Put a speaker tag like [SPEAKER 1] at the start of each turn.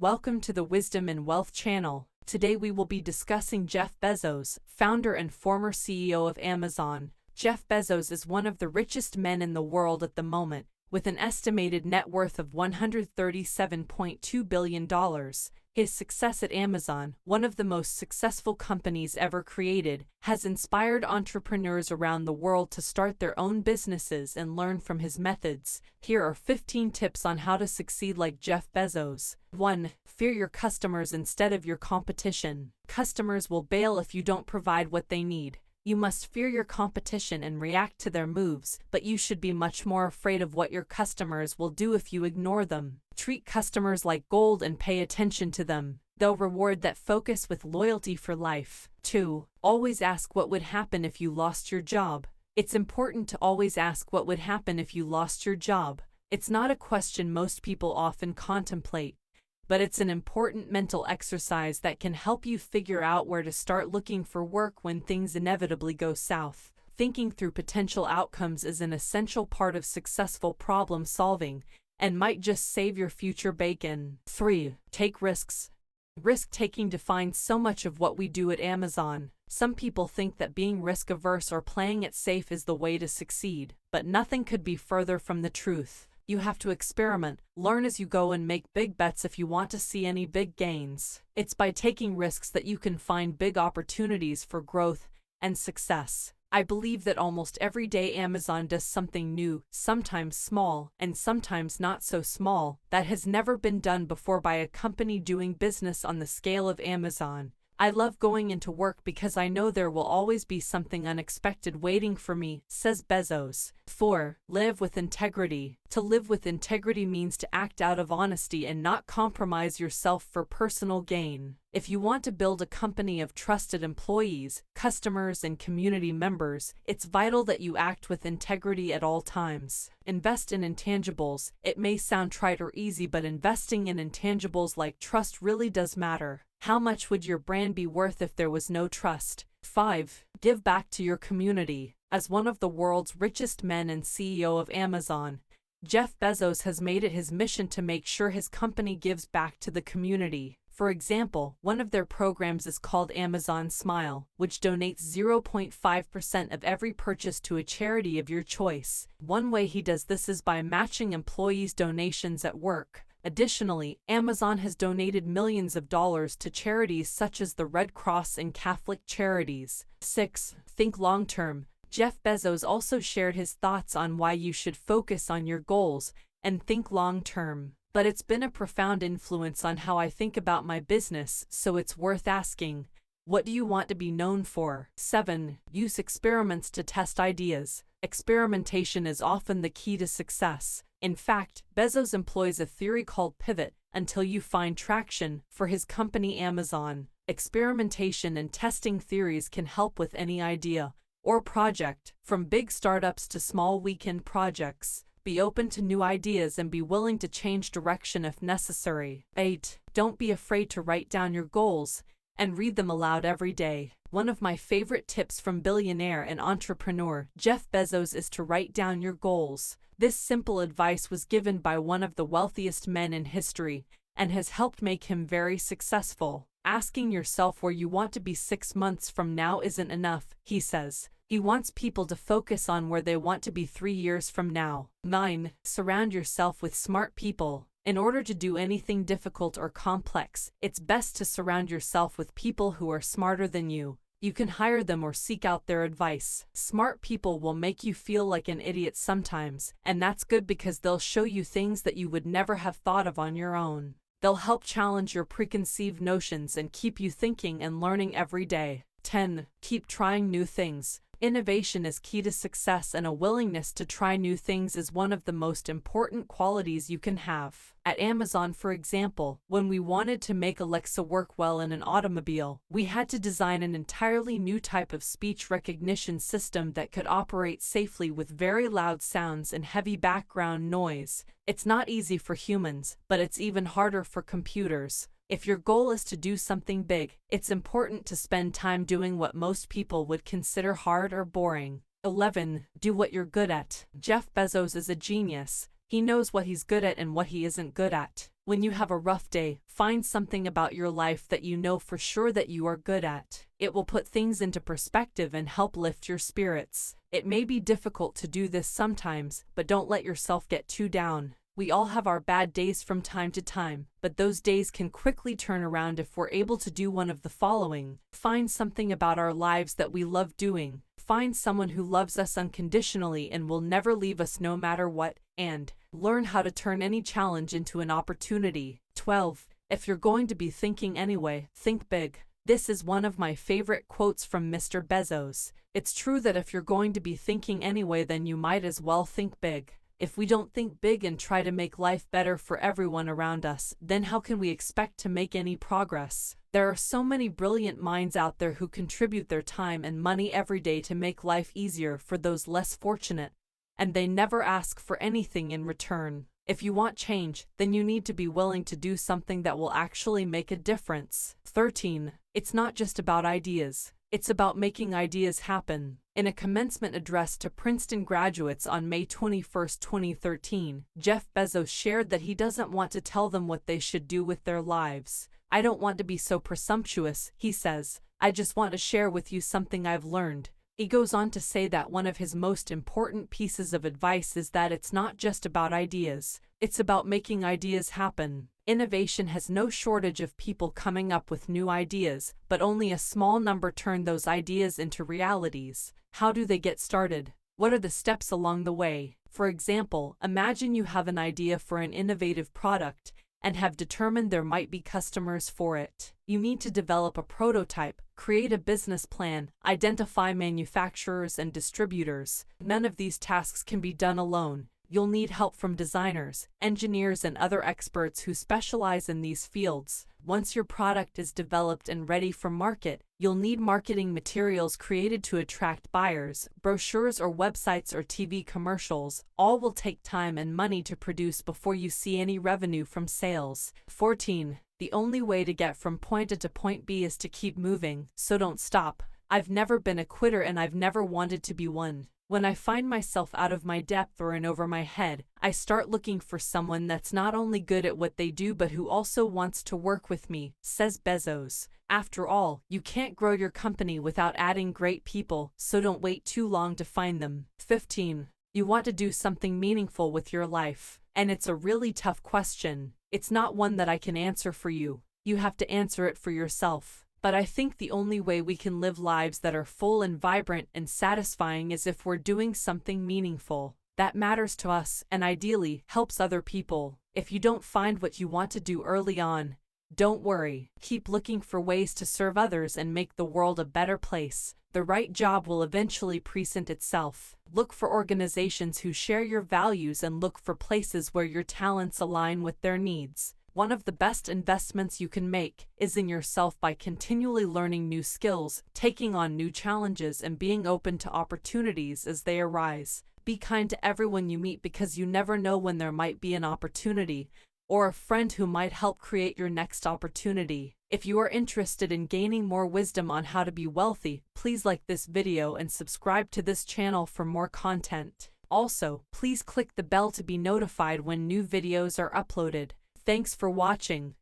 [SPEAKER 1] Welcome to the Wisdom and Wealth channel. Today we will be discussing Jeff Bezos, founder and former CEO of Amazon. Jeff Bezos is one of the richest men in the world at the moment, with an estimated net worth of $137.2 billion. His success at Amazon, one of the most successful companies ever created, has inspired entrepreneurs around the world to start their own businesses and learn from his methods. Here are 15 tips on how to succeed like Jeff Bezos. 1. Fear your customers instead of your competition. Customers will bail if you don't provide what they need. You must fear your competition and react to their moves, but you should be much more afraid of what your customers will do if you ignore them. Treat customers like gold and pay attention to them. They'll reward that focus with loyalty for life. 2. Always ask what would happen if you lost your job. It's important to always ask what would happen if you lost your job. It's not a question most people often contemplate, but it's an important mental exercise that can help you figure out where to start looking for work when things inevitably go south. Thinking through potential outcomes is an essential part of successful problem solving and might just save your future bacon. 3. Take risks. Risk-taking defines so much of what we do at Amazon. Some people think that being risk-averse or playing it safe is the way to succeed, but nothing could be further from the truth. You have to experiment, learn as you go, and make big bets if you want to see any big gains. It's by taking risks that you can find big opportunities for growth and success. I believe that almost every day Amazon does something new, sometimes small, and sometimes not so small, that has never been done before by a company doing business on the scale of Amazon. I love going into work because I know there will always be something unexpected waiting for me, says Bezos. 4. Live with integrity. To live with integrity means to act out of honesty and not compromise yourself for personal gain. If you want to build a company of trusted employees, customers, and community members, it's vital that you act with integrity at all times. Invest in intangibles. It may sound trite or easy, but investing in intangibles like trust really does matter. How much would your brand be worth if there was no trust? 5. Give back to your community. As one of the world's richest men and CEO of Amazon, Jeff Bezos has made it his mission to make sure his company gives back to the community. For example, one of their programs is called Amazon Smile, which donates 0.5% of every purchase to a charity of your choice. One way he does this is by matching employees' donations at work. Additionally, Amazon has donated millions of dollars to charities such as the Red Cross and Catholic Charities. 6. Think long-term. Jeff Bezos also shared his thoughts on why you should focus on your goals and think long-term. But it's been a profound influence on how I think about my business, so it's worth asking, what do you want to be known for? 7. Use experiments to test ideas. Experimentation is often the key to success. In fact, Bezos employs a theory called pivot until you find traction for his company Amazon. Experimentation and testing theories can help with any idea or project, from big startups to small weekend projects. Be open to new ideas and be willing to change direction if necessary. 8. Don't be afraid to write down your goals and read them aloud every day. One of my favorite tips from billionaire and entrepreneur Jeff Bezos is to write down your goals. This simple advice was given by one of the wealthiest men in history and has helped make him very successful. Asking yourself where you want to be 6 months from now isn't enough, he says. He wants people to focus on where they want to be 3 years from now. 9. Surround yourself with smart people. In order to do anything difficult or complex, it's best to surround yourself with people who are smarter than you. You can hire them or seek out their advice. Smart people will make you feel like an idiot sometimes, and that's good because they'll show you things that you would never have thought of on your own. They'll help challenge your preconceived notions and keep you thinking and learning every day. 10. Keep trying new things. Innovation is key to success, and a willingness to try new things is one of the most important qualities you can have. At Amazon, for example, when we wanted to make Alexa work well in an automobile, we had to design an entirely new type of speech recognition system that could operate safely with very loud sounds and heavy background noise. It's not easy for humans, but it's even harder for computers. If your goal is to do something big, it's important to spend time doing what most people would consider hard or boring. 11. Do what you're good at. Jeff Bezos is a genius, He knows what he's good at and what he isn't good at. When you have a rough day, find something about your life that you know for sure that you are good at. It will put things into perspective and help lift your spirits. It may be difficult to do this sometimes, but don't let yourself get too down. We all have our bad days from time to time, but those days can quickly turn around if we're able to do one of the following. Find something about our lives that we love doing. Find someone who loves us unconditionally and will never leave us no matter what, and learn how to turn any challenge into an opportunity. 12. If you're going to be thinking anyway, think big. This is one of my favorite quotes from Mr. Bezos. It's true that if you're going to be thinking anyway, then you might as well think big. If we don't think big and try to make life better for everyone around us, then how can we expect to make any progress? There are so many brilliant minds out there who contribute their time and money every day to make life easier for those less fortunate, and they never ask for anything in return. If you want change, then you need to be willing to do something that will actually make a difference. 13. It's not just about ideas. It's about making ideas happen. In a commencement address to Princeton graduates on May 21, 2013, Jeff Bezos shared that he doesn't want to tell them what they should do with their lives. "I don't want to be so presumptuous," he says. "I just want to share with you something I've learned." He goes on to say that one of his most important pieces of advice is that it's not just about ideas, it's about making ideas happen. Innovation has no shortage of people coming up with new ideas, but only a small number turn those ideas into realities. How do they get started? What are the steps along the way? For example, imagine you have an idea for an innovative product and have determined there might be customers for it. You need to develop a prototype, create a business plan, identify manufacturers and distributors. None of these tasks can be done alone. You'll need help from designers, engineers, and other experts who specialize in these fields. Once your product is developed and ready for market, you'll need marketing materials created to attract buyers, brochures or websites or TV commercials. All will take time and money to produce before you see any revenue from sales. 14. The only way to get from point A to point B is to keep moving, so don't stop. I've never been a quitter and I've never wanted to be one. When I find myself out of my depth or in over my head, I start looking for someone that's not only good at what they do but who also wants to work with me, says Bezos. After all, you can't grow your company without adding great people, so don't wait too long to find them. 15. You want to do something meaningful with your life, and it's a really tough question. It's not one that I can answer for you. You have to answer it for yourself. But I think the only way we can live lives that are full and vibrant and satisfying is if we're doing something meaningful that matters to us and ideally helps other people. If you don't find what you want to do early on, don't worry. Keep looking for ways to serve others and make the world a better place. The right job will eventually present itself. Look for organizations who share your values and look for places where your talents align with their needs. One of the best investments you can make is in yourself by continually learning new skills, taking on new challenges, and being open to opportunities as they arise. Be kind to everyone you meet because you never know when there might be an opportunity or a friend who might help create your next opportunity. If you are interested in gaining more wisdom on how to be wealthy, please like this video and subscribe to this channel for more content. Also, please click the bell to be notified when new videos are uploaded. Thanks for watching.